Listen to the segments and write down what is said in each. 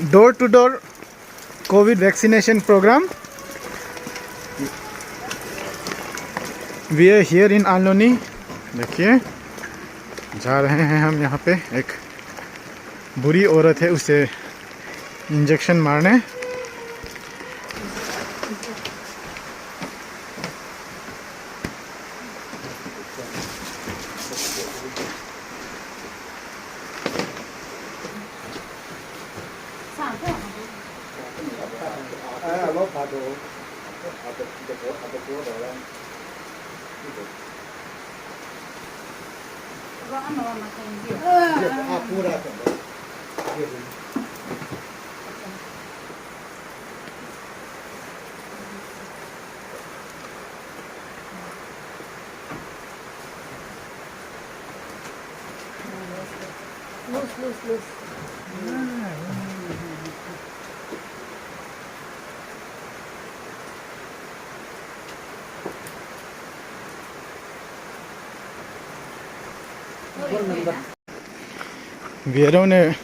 Door to door Covid vaccination programme. We are here in आलोनी। देखिए जा रहे हैं हम यहाँ पे। एक बुरी औरत है, उसे इंजेक्शन मारने। We are on a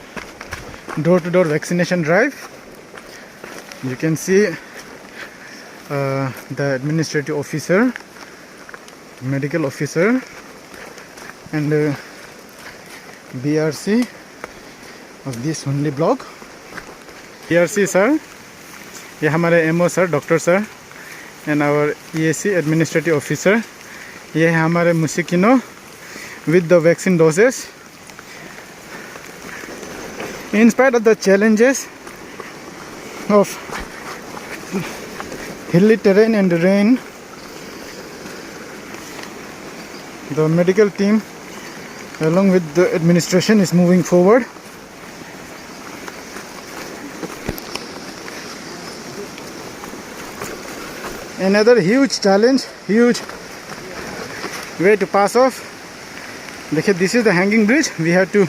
door-to-door vaccination drive. You can see the administrative officer, medical officer, and BRC of this only block. BRC sir, ये हमारे MO sir, doctor sir, and our EAC administrative officer. ये है हमारे मुसिकिनो with the vaccine doses. In spite of the challenges of hilly terrain and rain, the medical team along with the administration is moving forward. Another huge challenge, huge way to pass off. देखिए, this is the hanging bridge. We have to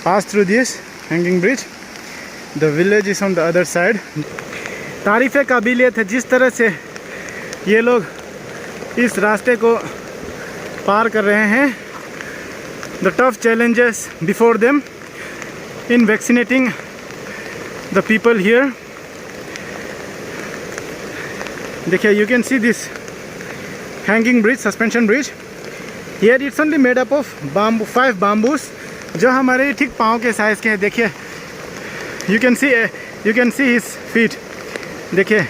pass through this hanging bridge. The village is on the other side. तारीफ़ काबिलियत है जिस तरह से ये लोग इस रास्ते को पार कर रहे हैं. The tough challenges before them in vaccinating the people here. देखिए, you can see this hanging bridge, suspension bridge. Here it's only made up of bamboo, 5 bamboos, जो हमारे ठीक पाँव के साइज़ के हैं. देखिए, you can see his feet. देखिए,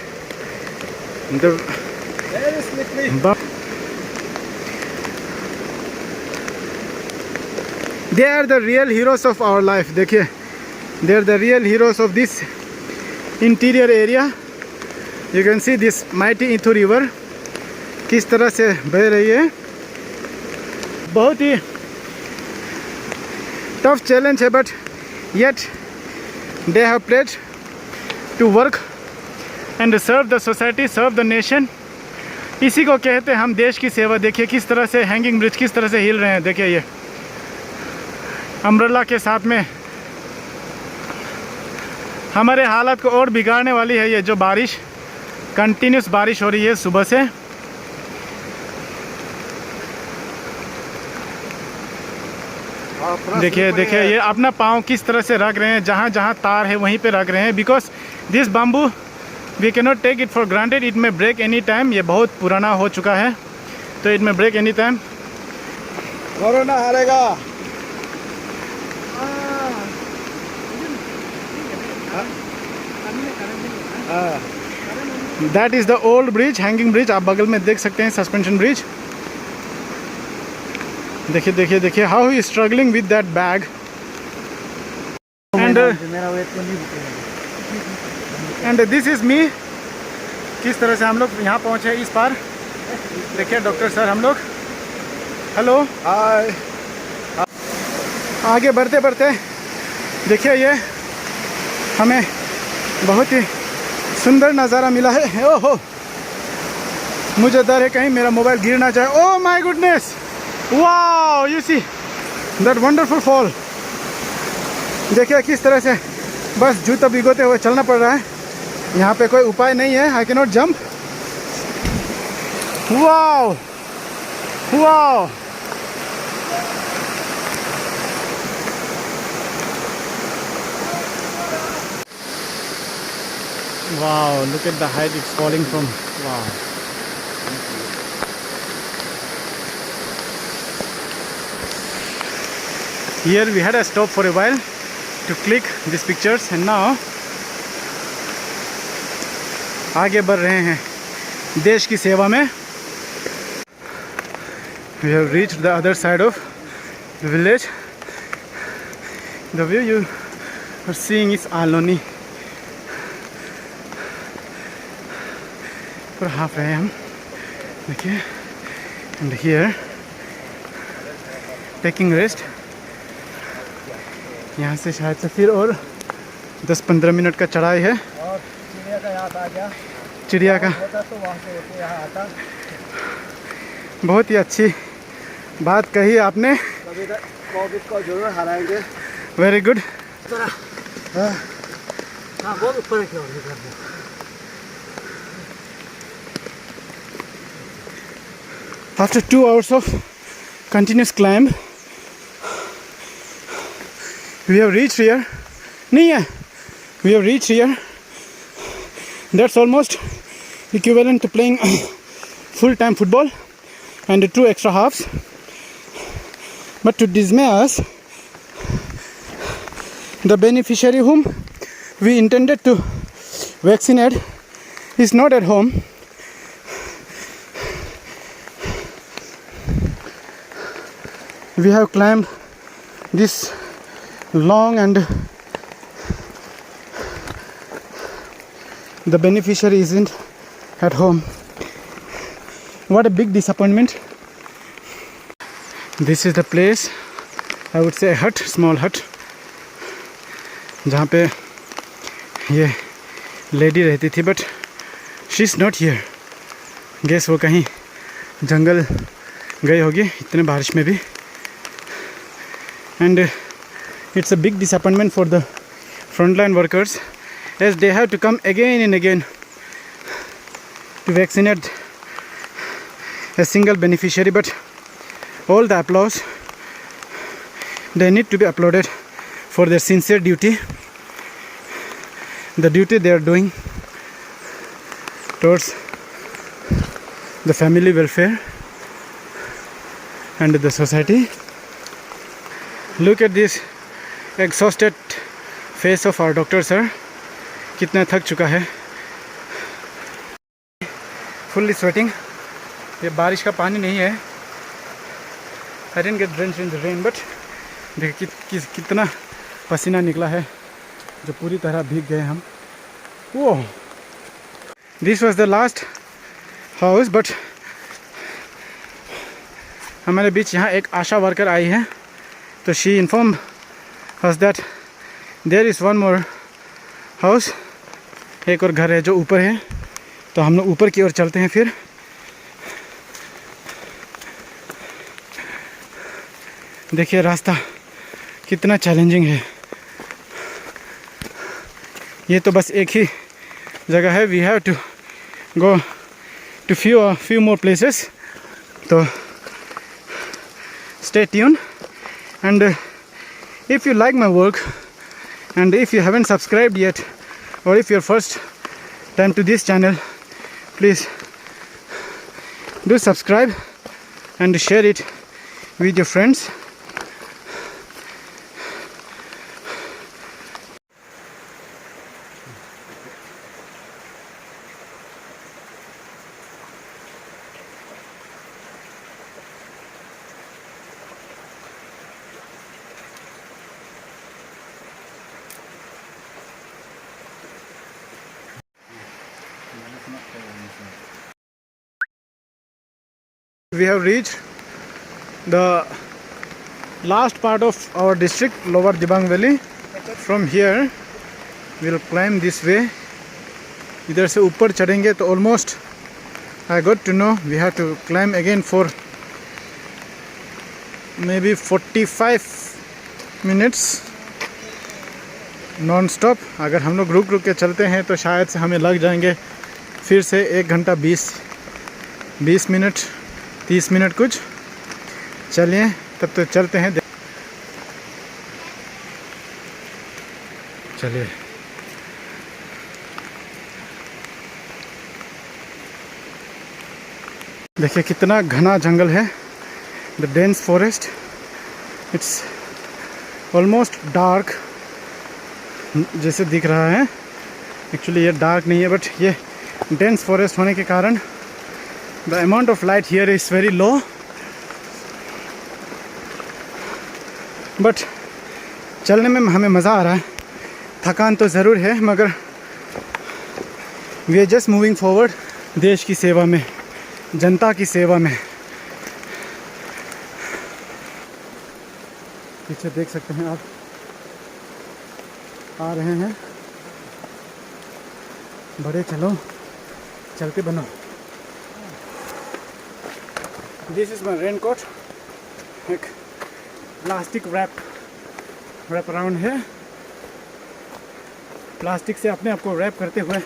they are the real heroes of our life. देखिए, they are the real heroes of this interior area. You can see this mighty Ithu river किस तरह से बह रही है. बहुत ही टफ चैलेंज है, but yet they have played to work and serve the society, serve the nation. इसी को कहते हैं हम देश की सेवा. देखिए किस तरह से हैंगिंग ब्रिज किस तरह से हिल रहे हैं. देखिए, ये अम्ब्रेला के साथ में हमारे हालत को और बिगाड़ने वाली है. ये जो बारिश, कंटिन्यूस बारिश हो रही है सुबह से. देखिए ये अपना पाँव किस तरह से रख रहे हैं. जहाँ जहाँ तार है वहीं पे रख रहे हैं. Because this bamboo we can not take it for granted. It may break any time. ये बहुत पुराना हो चुका है, तो it may break any time. Corona हारेगा. That is the old bridge, hanging bridge. आप बगल में देख सकते हैं सस्पेंशन ब्रिज. देखिए how he struggling with that bag. And this is me. किस तरह से हम लोग यहाँ पहुँचे इस पार. देखिए डॉक्टर सर, हम लोग हेलो हाय. आगे बढ़ते बढ़ते देखिए ये हमें बहुत ही सुंदर नज़ारा मिला है. ओहो, मुझे डर है कहीं मेरा मोबाइल गिर ना जाए. Oh my goodness, wow, you see that wonderful fall. देखिए किस तरह से बस जूता भिगोते हुए चलना पड़ रहा है. यहाँ पे कोई उपाय नहीं है. I can not jump. Wow wow, Wow, look at the height it's falling from. Wow. Here we had a stop for a while to click these pictures and now आगे बढ़ रहे हैं देश की सेवा में. We have reached the other side of the village. The view you are seeing is Aloni. पर half रहे हम देखिए. And here taking rest. यहाँ से शायद से फिर और 10-15 मिनट का चढ़ाई है. और चिड़िया का याद आ गया. चिड़िया का होता तो वहाँ से होते यहाँ आता. बहुत ही अच्छी बात कही आपने. कभी कोविड को जरूर हराएंगे. Very good. हाँ बहुत ऊपर है. क्यों After 2 hours of continuous climb, we have reached here. नहीं है. We have reached here. That's almost equivalent to playing full-time football and 2 extra halves. But to dismay us, the beneficiary whom we intended to vaccinate is not at home. We have climbed this long and the beneficiary isn't at home. What a big disappointment. This is the place, I would say a hut, small hut, जहाँ पे ये lady रहती थी, but she's not here. Guess वो कहीं जंगल गई होगी इतने बारिश में भी. And it's a big disappointment for the frontline workers as they have to come again and again to vaccinate a single beneficiary. But all the applause they need to be applauded for their sincere duty, the duty they are doing towards the family welfare and the society. Look at this exhausted face of our doctor sir. कितना थक चुका है. Fully sweating. ये बारिश का पानी नहीं है. I didn't get drenched in the rain, but देखिए कितना पसीना निकला है जो पूरी तरह भीग गए हम. Whoa. This was the last house, but हमारे बीच यहाँ एक आशा वर्कर आई है. तो she informed us that there is one more house. एक और घर है जो ऊपर है. तो हम लोग ऊपर की ओर चलते हैं फिर. देखिए रास्ता कितना चैलेंजिंग है. ये तो बस एक ही जगह है. We have to go to few more places. तो stay tuned. And if you like my work and if you haven't subscribed yet, or if you're first time to this channel, please do subscribe and share it with your friends. We have reached the last part of our district, Lower Dibang Valley. From here we will climb this way. इधर से ऊपर चढ़ेंगे तो almost I got to know we have to climb again for maybe 45 minutes non-stop. अगर हम लोग रुक के चलते हैं तो शायद से हमें लग जाएंगे फिर से 1 घंटा 20 मिनट 30 मिनट कुछ. चलिए तब तो चलते हैं. चलिए देखिए कितना घना जंगल है, the dense forest. It's almost dark जैसे दिख रहा है, एक्चुअली ये डार्क नहीं है, बट ये डेंस फॉरेस्ट होने के कारण the amount of light here is very low. But चलने में हमें मज़ा आ रहा है, थकान तो ज़रूर है, मगर we are just moving forward, देश की सेवा में, जनता की सेवा में। पीछे देख सकते हैं आप, आ रहे हैं, बड़े चलो चलते बनो। This is my raincoat, एक प्लास्टिक रैप अराउंड है। प्लास्टिक से अपने आप को रैप करते हुए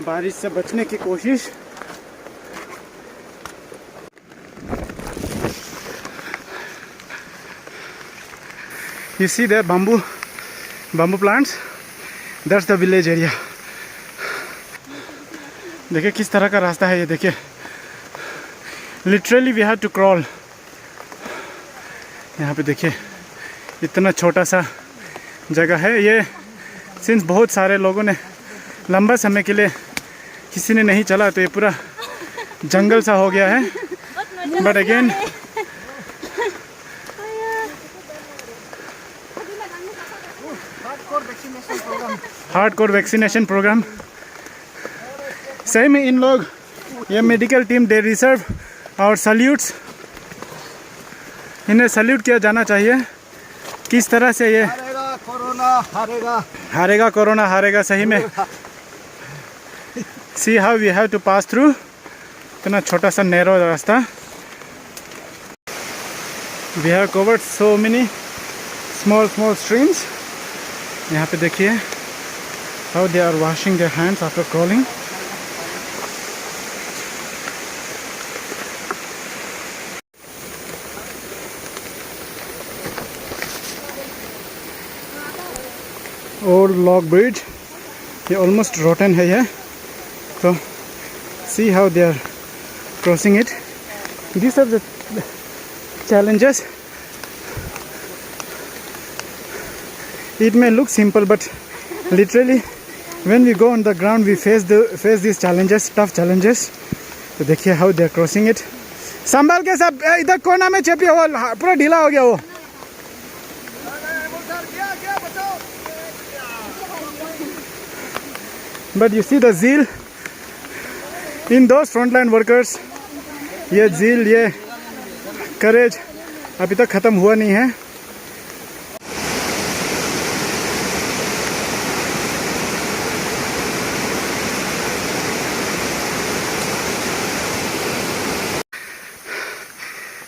बारिश से बचने की कोशिश। You see there bamboo plants, that's the village area। देखिए किस तरह का रास्ता है ये, देखिए literally we have to crawl. यहाँ पे देखिए इतना छोटा सा जगह है ये, सिंस बहुत सारे लोगों ने लंबा समय के लिए किसी ने नहीं चला तो ये पूरा जंगल सा हो गया है। But again hardcore vaccination program. सही में इन लोग, ये मेडिकल टीम, दे रिजर्व और सल्यूट्स, इन्हें सल्यूट किया जाना चाहिए। किस तरह से ये हारेगा कोरोना हारेगा, सही में। See how we have to pass through इतना छोटा सा नैरो रास्ता। We have covered so many small streams. यहाँ पे देखिए how they are washing their hands after crawling. Old log bridge, ये ऑलमोस्ट रोटन है ये, तो see how they are crossing it. This are the challenges. It may look simple, but literally when we go on the ground we face these challenges, tough challenges. तो देखिए how they are crossing it. संभाल के सब, इधर कोना में चेपिए, वो पूरा ढीला हो गया वो। But you see the zeal in those frontline workers. ये zeal, ये courage अभी तक ख़त्म हुआ नहीं है।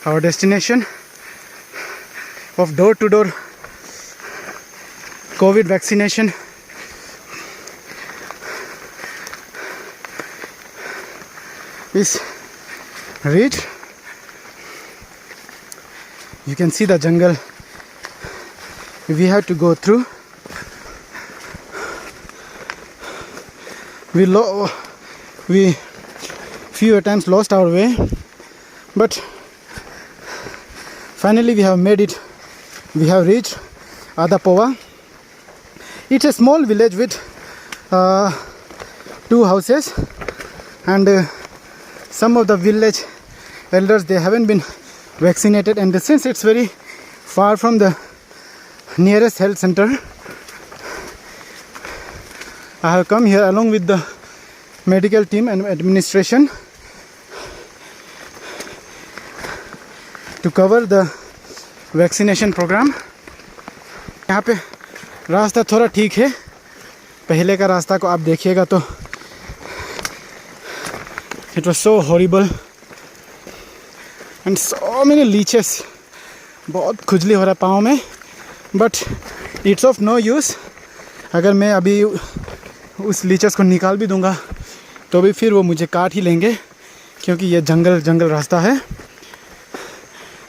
Our destination of door-to-door COVID vaccination is reached. You can see the jungle we have to go through. We few times lost our way, but finally we have made it. We have reached Adapova. It's a small village with 2 houses, and some of the village elders, they haven't been vaccinated, and since it's very far from the nearest health center, I have come here along with the medical team and administration to cover the vaccination program. यहाँ पे रास्ता थोड़ा ठीक है, पहले का रास्ता को आप देखिएगा तो it was so horrible and so many leeches. बहुत खुजली हो रहा है पाँव में, but it's of no use. अगर मैं अभी उस लीचेस को निकाल भी दूंगा तो भी फिर वो मुझे काट ही लेंगे, क्योंकि ये जंगल रास्ता है.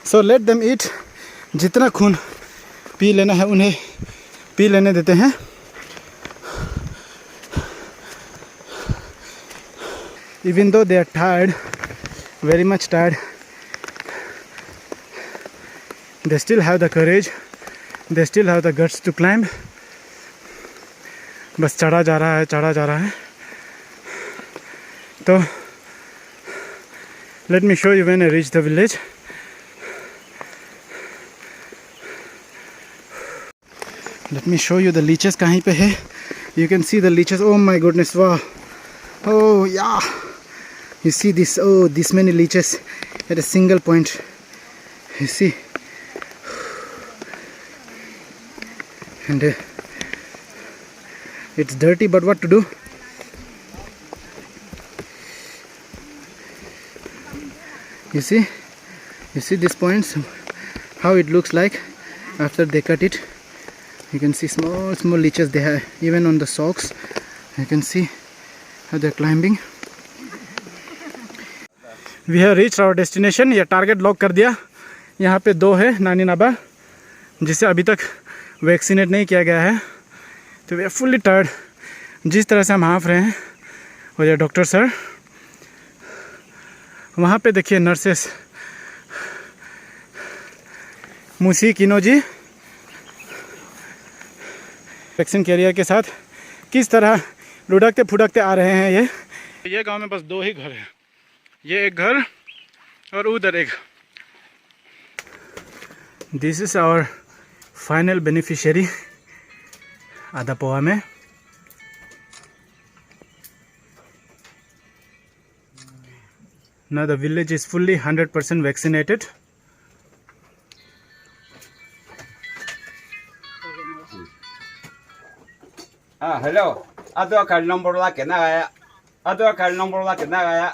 So let them eat. जितना खून पी लेना है उन्हें पी लेने देते हैं. Even though they are tired, very much tired. They still have the courage, they still have the guts to climb. बस चढ़ा जा रहा है, चढ़ा जा रहा है. तो let me show you when I reach the village. Let me show you the leeches कहीं पे है. You can see the leeches. Oh my goodness, wow. Oh yeah. You see this, oh, this many leeches at a single point. You see. And it's dirty, but what to do? You see these points, how it looks like after they cut it. You can see small leeches they have even on the socks. You can see how they're climbing. We have reached our destination. ये target lock कर दिया. यहाँ पे 2 है नानी नाबा जिसे अभी तक वैक्सीनेट नहीं किया गया है. तो वी आर फुल्ली टायर्ड. जिस तरह से हम हाँफ रहे हैं. और ये डॉक्टर सर वहाँ पे देखिए नर्सेस मुसी किनो जी वैक्सीन कैरियर के साथ किस तरह लुढ़कते फुड़कते आ रहे हैं. ये गांव में बस 2 ही घर हैं. ये एक घर और उधर एक. This is our final beneficiary आधा पोहा में. Now the village is fully 100% vaccinated. Hello. Aduh kali nombor lagi nak ya.